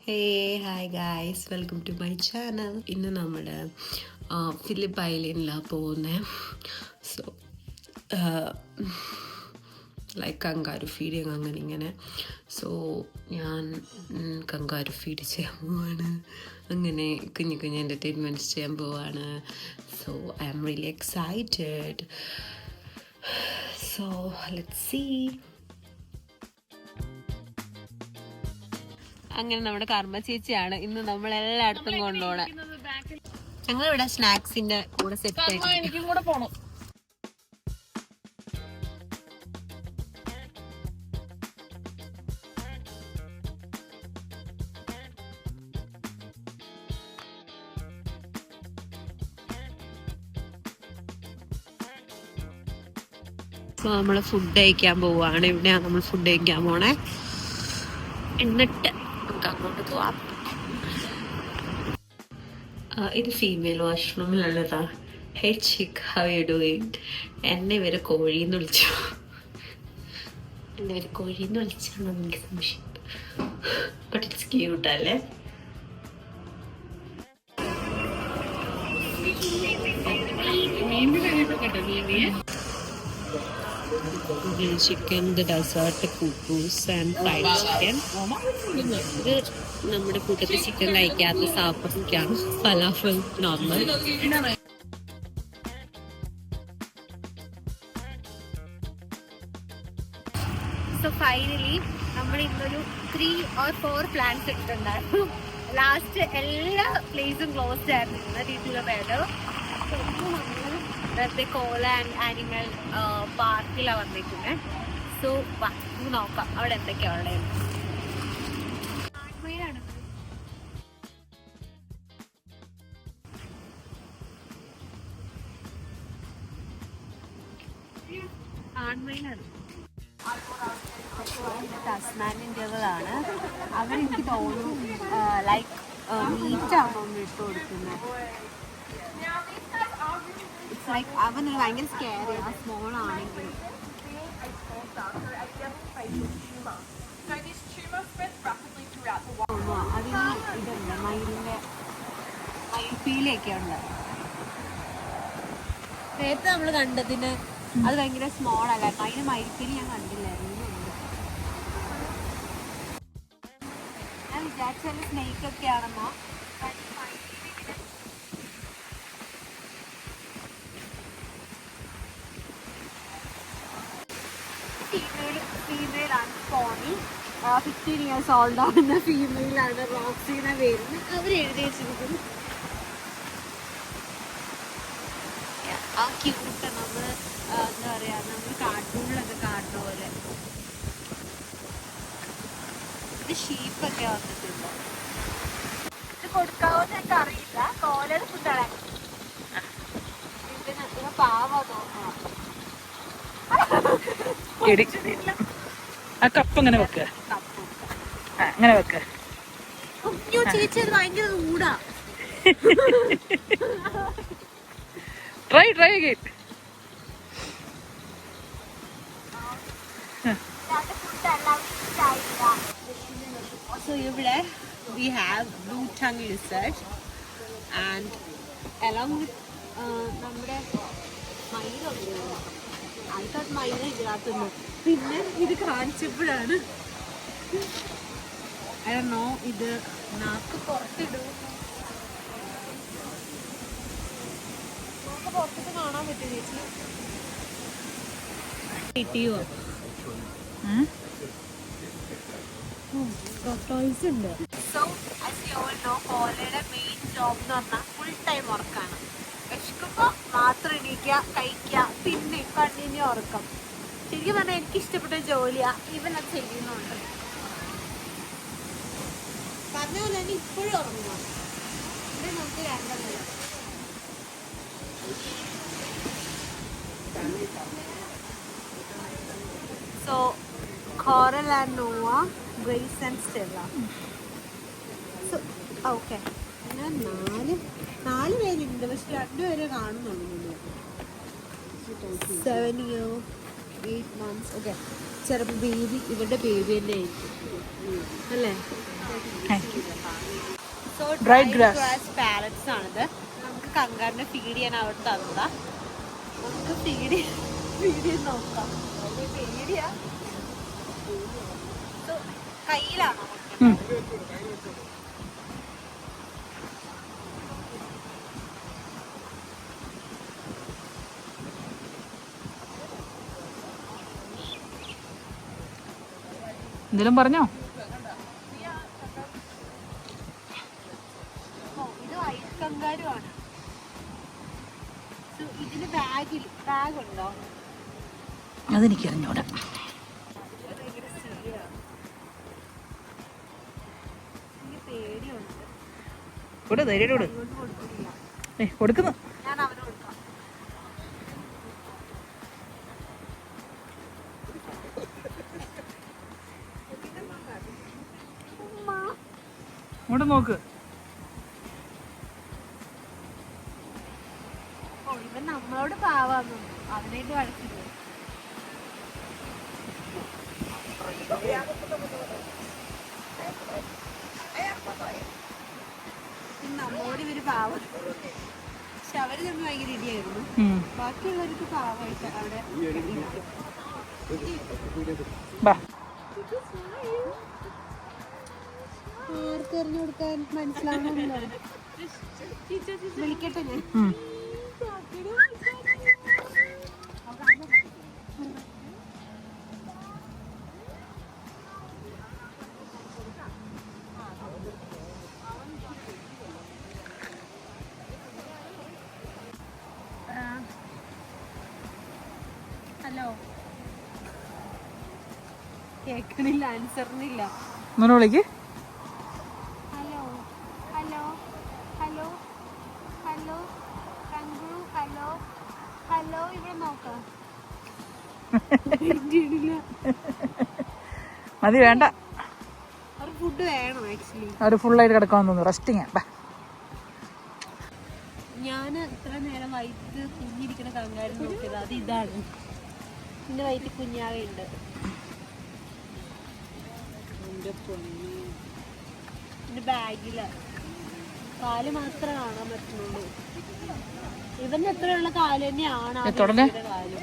Hey hi guys, welcome to my channel. ഇന്ന് നമ്മൾ Philip ഐലൻഡിലാണ് പോകുന്നത്. സോ ലൈക്ക് കങ്കാരു ഫീഡിങ് അങ്ങനെ ഇങ്ങനെ. സോ ഞാൻ കങ്കാരു ഫീഡ് ചെയ്യാൻ പോവാണ്. അങ്ങനെ കുഞ്ഞു കുഞ്ഞു എൻ്റർടൈൻമെൻറ്റ്സ് ചെയ്യാൻ പോവാണ്. So I am really excited. So let's see. അങ്ങനെ നമ്മുടെ കർമ്മ ചേച്ചിയാണ് ഇന്ന് നമ്മൾ എല്ലായിടത്തും കൊണ്ടുപോണേ. ഞങ്ങളിവിടെ സ്നാക്സിന്റെ കൂടെ സെറ്റ് ആയിട്ട് നമ്മള് ഫുഡ് കഴിക്കാൻ പോവാണ്. ഇവിടെയാണ് നമ്മൾ ഫുഡ് കഴിക്കാൻ പോണേ. എന്നിട്ട് നമുക്ക് അങ്ങോട്ട് പോവാം. ഇത് ഫീമെയിൽ വാഷ്റൂമിലുള്ളതാ. Hey chick, how you doing? എന്നെ ഇവരെ കോഴിന്ന് വിളിച്ചു. എന്നെ ഇവര് കോഴിന്ന് വിളിച്ചാണ് എനിക്ക് സംശയം. ബട്ട് ഇറ്റ്സ് ക്യൂട്ട് അല്ലേ? Chicken, dessert, Kuttoos and fried chicken. ഇത് നമ്മുടെ കൂട്ടത്തിൽ ചിക്കൻ കഴിക്കാത്ത സാപ്പറിക്കാണ്. Falafel normal. സോ ഫൈനലി നമ്മൾ ഇന്നൊരു 3 or 4 പ്ലാൻസ് ഇട്ടിട്ടുണ്ടായിരുന്നു. ലാസ്റ്റ് എല്ലാ പ്ലേസും ക്ലോസ്ഡ് ആയിരുന്നു. ഇന്ന രീതിയിലുള്ള വെതർ. വെറുതെ കോല ആൻഡ് ആനിമൽ പാർക്കിലാണ് വന്നിരിക്കുന്നത്. സോ നോക്കാം അവിടെ എന്തൊക്കെയാണ് ഉള്ളത്. ടസ്മാനിൻ്റെതാണ്. അവരെനിക്ക് തോന്നുന്നു ലൈക്ക് മീറ്റാണോ ഇട്ട് കൊടുക്കുന്നത്. ഇറ്റ്സ് ലൈക്ക് അവനൊരു ഭയങ്കര സ്കെയറിയാണ്, സ്മോൾ ആണെങ്കിലും. അതിന് ഇതുണ്ട്, മയിലിൻ്റെ മയിൽപ്പീലൊക്കെ ഉണ്ട്. നേരത്തെ നമ്മൾ കണ്ടതിന് അത് ഭയങ്കര സ്മോൾ അല്ലായിരുന്നു. അതിന് മയിൽപ്പീലി ഞാൻ കണ്ടില്ലായിരുന്നു. ഞാൻ വിചാരിച്ചാൽ സ്നേക്ക് ഒക്കെ ആണെന്നോ. ഫീമെയിലാണ് പോണി. 15 years ഓൾഡ് ആവുന്ന ഫീമെയിലാണ്. റോക്സിനെ പേരിന് അവർ എഴുതി വെച്ചിരിക്കുന്നു. ആ ക്യൂട്ട് നമ്മൾ എന്താ പറയാ, നമ്മൾ കാർട്ടൂണിലൊക്കെ കാണുന്ന പോലെ. ഇത് ഷീപ്പൊക്കെ വന്നിട്ടുണ്ട്. ഇത് കൊടുക്കാവോന്ന് എനിക്ക് അറിയില്ല. കോലയുടെ ഫുഡാണ്. ഇതിന് പാവാ തോന്നുന്നു. ആ കപ്പ് അങ്ങനെ വെക്ക, അങ്ങനെ വെക്ക. ചേച്ചി അത് ഭയങ്കര ചൂടാ. Try again. So ഇവിടെ we have blue tongue lizard and along with നമ്മുടെ മയിലുണ്ട്. ആൾക്കാർ മയില ഇതിനകത്തുണ്ട്. പിന്നെ ഇത് കാണിച്ചപ്പോഴാണ് I don't know ഇത് നാക്ക് പുറത്തിടും. നമുക്ക് പുറത്തിട്ട് കാണാൻ പറ്റും ചേച്ചി. കിട്ടിയോ? ടോയ്സ് ഉണ്ട്. So as you all know, കോലയുടെ മെയിൻ ജോബ് എന്ന് പറഞ്ഞാൽ ഫുൾ ടൈം വർക്കാണ്. വിശക്കുമ്പോൾ മാത്രം എണീക്കുക, കഴിക്കുക, പിന്നെ കണ്ടിന്യൂ ഉറക്കം. ശരിക്കും പറഞ്ഞാൽ എനിക്ക് ഇഷ്ടപ്പെട്ട ജോലിയാണ്. ഈവൻ അത് ചെയ്യുന്നുണ്ട്. പറഞ്ഞ പോലെ തന്നെ ഇപ്പോഴും ഉറങ്ങുക. ഇവിടെ നമുക്ക് രണ്ടെണ്ണം. So Coral and Nova, Grace and Stella. So okay, അങ്ങനെ 4 പേരുണ്ട്. പക്ഷെ 2 പേരെ കാണുന്നുള്ളൂ. 7 year 8 months. ഓക്കെ, ചിലപ്പോൾ ബേബി ഇവരുടെ ബേബി തന്നെ ആയിരിക്കും അല്ലേ? സോ ഡ്രൈ ഗ്രാസ് പാലറ്റ്സ് ആണിത്. നമുക്ക് കങ്കാറിനെ ഫീഡ് ചെയ്യാൻ അവർ തന്നതാ. നമുക്ക് ഫീഡ് നോക്കാം. പേടിയാ. കയ്യിലാണോ? എന്തെങ്കിലും പറഞ്ഞോ? ഇത് വൈറ്റ് കങ്കാരുമാണ്. ഇതിന് ബാഗ് ഉണ്ടോ? അതെനിക്ക് അറിഞ്ഞൂടാ. കൊടുക്കുന്നു. ഞാൻ അവന് കൊടുക്കാം. ഇങ്ങോട്ട് നോക്ക്. ഇവൻ നമ്മളോട് പാവാന്നു, അതിനായിട്ട് വഴക്കില്ല. നമ്മളോട് ഇവര് പാവം. പക്ഷെ അവര് തമ്മിൽ ഭയങ്കര ഇടിയായിരുന്നു. ബാക്കിയുള്ളവർക്ക് പാവമായിട്ട് അവിടെ ആർക്കെറിഞ്ഞു കൊടുക്കാൻ മനസ്സിലാവണമല്ലോ. വിളിക്കട്ടെ ഞാൻ. ഹലോ, കേൾക്കണില്ല, ആൻസറിനില്ല. വിളിക്ക്. ഹലോ ഹലോ ഹലോ ഹലോ കങ്കുറു, ഹലോ ഹലോ. ഇവിടെ നോക്കാം. മതി, വേണ്ട. അവർക്ക് ഫുഡ് വേണം. ആക്ച്വലി അവർ ഫുള്ളായിട്ട് കിടക്കാമെന്ന് തോന്നുന്നു. റെസ്റ്റിങ്. ഞാൻ ഇത്ര നേരം വയറ്റ് കുഞ്ഞിരിക്കുന്ന കങ്കാരം നോക്കിയത് അത് ഇതാണ്. എന്റെ വയറ്റ് കുഞ്ഞാവുണ്ട്. എന്റെ ബാഗില് കാല് മാത്രമേ കാണാൻ പറ്റുന്നുള്ളൂ. ഇവന്റെ എത്രയുള്ള കാല് തന്നെയാണ് ആ കാല്.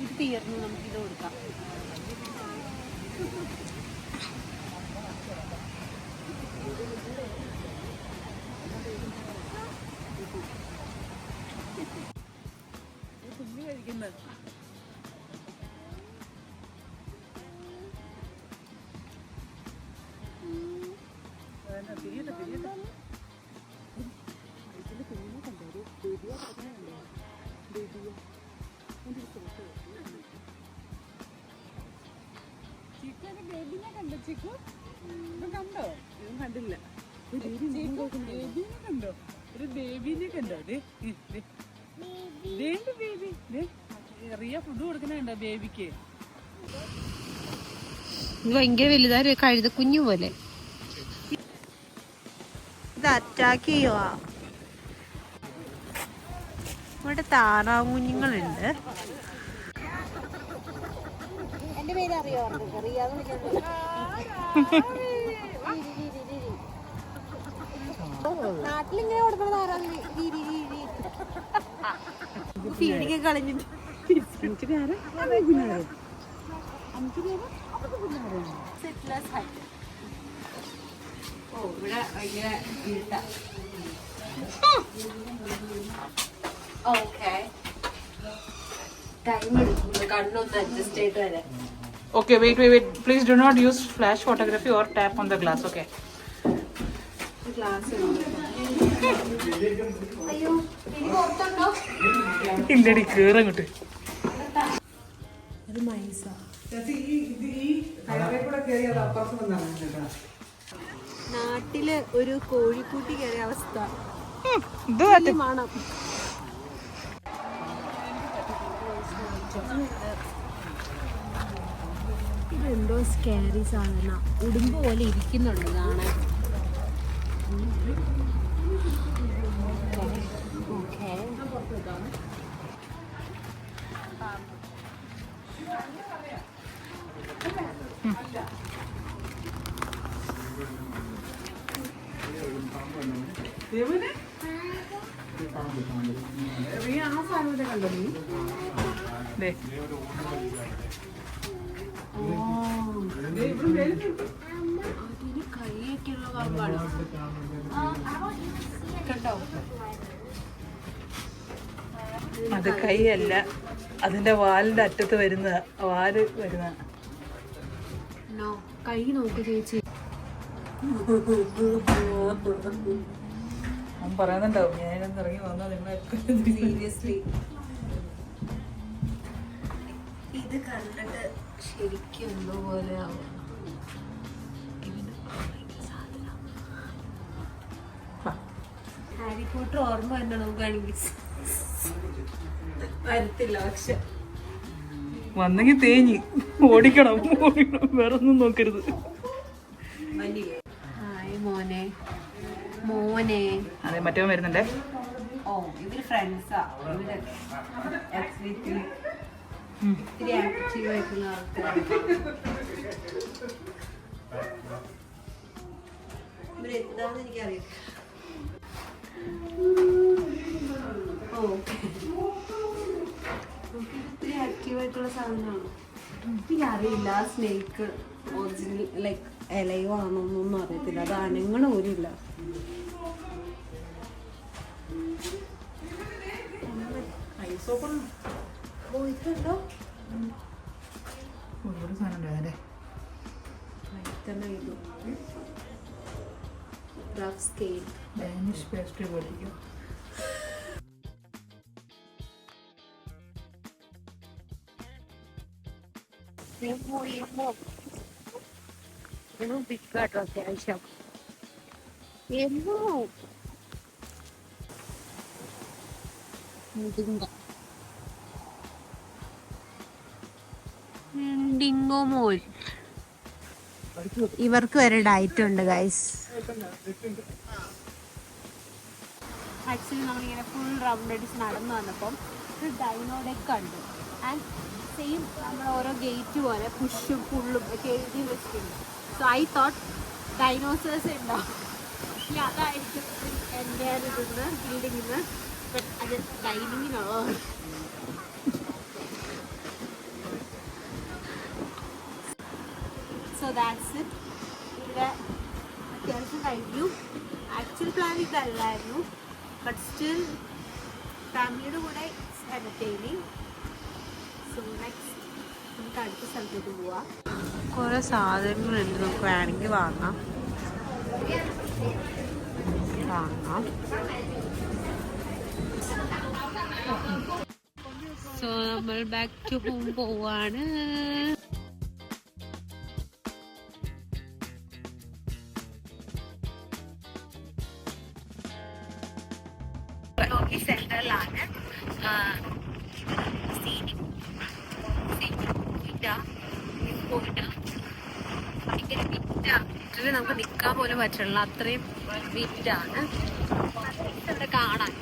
ഇത് തീർന്നു, നമുക്കിത് കൊടുക്കാം. കണ്ടോ? കണ്ടില്ല. കണ്ടോ? ഒരു ബേബിനെ കണ്ടോ? ബേബി റിയ ഫുഡ് കൊടുക്കണുണ്ടോ ബേബിക്ക്? ഭയങ്കര വലുതാ, കഴുത കുഞ്ഞു പോലെ. ഇത് അറ്റാക്ക് ചെയ്യുവാ. ഇവിടെ താറാവ് കുഞ്ഞുങ്ങളുണ്ട്. എന്റെ പേര് അറിയോ? നാട്ടിലിങ്ങനെ കൊടുക്കണ താറാവിന് ഫീഡിങ് കളഞ്ഞിട്ട്. ഇവിടെ ഭയങ്കര ഇരുട്ടാ. ഓക്കെ, ടൈം എടുക്കുന്നു കണ്ണൊന്ന് അഡ്ജസ്റ്റ് ചെയ്ത് വരാം. Okay, wait. Please do not use flash photography or tap on the glass, okay? അയ്യോ, ഇനി പുറത്തുണ്ടോ? ഇല്ലടി, കേറങ്ങോട്ട്. അത് മൈസ. നാട്ടില് ഒരു കോഴിക്കൂട്ടി കയറിയ അവസ്ഥ. മണം. ഇതെന്തോ സ്കാരി സാധന, ഉടുമ്പ് പോലെ ഇരിക്കുന്നുണ്ട് കാണാൻ. ഓക്കെ, കൈയൊക്കെയുള്ള പാമ്പാണ് കണ്ടോ. അത് കൈയല്ല, അതിന്റെ വാലിന്റെ അറ്റത്ത് വരുന്ന വാല് വരുന്ന. കൈ നോക്ക് ചേച്ചി. അവൻ പറയുന്നുണ്ടാവും ഞാനൊന്ന് ഇറങ്ങി വന്നാൽ നിങ്ങളെ സീരിയസ്ലി ഇത് കണ്ടിട്ട് ശരിക്കും എന്തോ പോലെ ആവും. ഹാരി പോട്ടർ ഓർമ്മ തന്നെ നോക്കുകയാണെങ്കിൽ വരത്തില്ല. പക്ഷെ വന്നെങ്കിൽ തേഞ്ഞ് ഓടിക്കണം, വേറെ ഒന്നും നോക്കരുത്. ഹായ് മോനെ മോനെ. അതെ, മറ്റവൻ വരുന്നുണ്ടേ. ഓ ഇവര് ഫ്രണ്ട്സാ. ഇവര് ഇത്തിരി ആക്റ്റീവ് ആയിട്ടുള്ള ആൾക്കാർ. ഇവരെന്താന്ന് എനിക്കറിയാം. ഓ ഇത്തിരി ആക്റ്റീവ് ആയിട്ടുള്ള സാധനമാണ്. എനിക്കറിയില്ല ആ സ്നേക്ക് ഒറിജിനൽ ലൈക്ക് ഇലയോ ആണോന്നൊന്നും അറിയത്തില്ല. അത് അനങ്ങണ പോലുമില്ല. ഓ ഇതുണ്ടോ ഒരുപാട് സാധനം ഉണ്ടായതല്ലേ. തന്നെ ഇത് റഫ് സ്കെയിൽ ഡാനിഷ് പേസ്ട്രി പോലിരിക്കും. ബിഗാട്ടോ അത്യാവശ്യം. എന്തോ ഡിങ്കോ മോൾ. ഇവർക്ക് വരെ ഡയറ്റ് ഉണ്ട് ഗൈസ്. ആക്ച്വലി നമ്മളിങ്ങനെ ഫുൾ റൗണ്ട് അടിച്ച് നടന്നു വന്നപ്പം ഒരു ഡൈനോഡെക്ക് കണ്ടു. ആൻഡ് സെയിം നമ്മൾ ഓരോ ഗേറ്റ് പോലെ പുഷും ഫുള്ളും ഒക്കെ എഴുതി വെച്ചിട്ടുണ്ട്. സോ ഐ തോട്ട് ഡൈനോസേഴ്സ് ഉണ്ടാവും. ഇനി അതായിരിക്കും എൻ്റെ ഇതിന്ന് ബിൽഡിങ്ങിന്ന്. ബട്ട് അത് ഡൈനിങ്ങിനുള്ളോ. So that's it. ഇവിടെ അത്യാവശ്യം കഴിഞ്ഞു. ആക്ച്വൽ പ്ലാൻ ഇതല്ലായിരുന്നു. ബട്ട് സ്റ്റിൽ ഫാമിലിയുടെ കൂടെ entertaining. സോ നെക്സ്റ്റ് നമുക്ക് അടുത്ത സ്ഥലത്തേക്ക് പോവാം. കുറേ സാധനങ്ങളുണ്ട്, നമുക്ക് വേണമെങ്കിൽ വാങ്ങാം. സോ നമ്മൾ ബാക്ക് ടു ഹോം പോവാണ്. സെന്ററിലാണ് ഭയങ്കര വിറ്റാണ്. നമുക്ക് നിൽക്കാൻ പോലും പറ്റില്ല, അത്രയും വിറ്റാണ് ഇവിടെ കാണാൻ.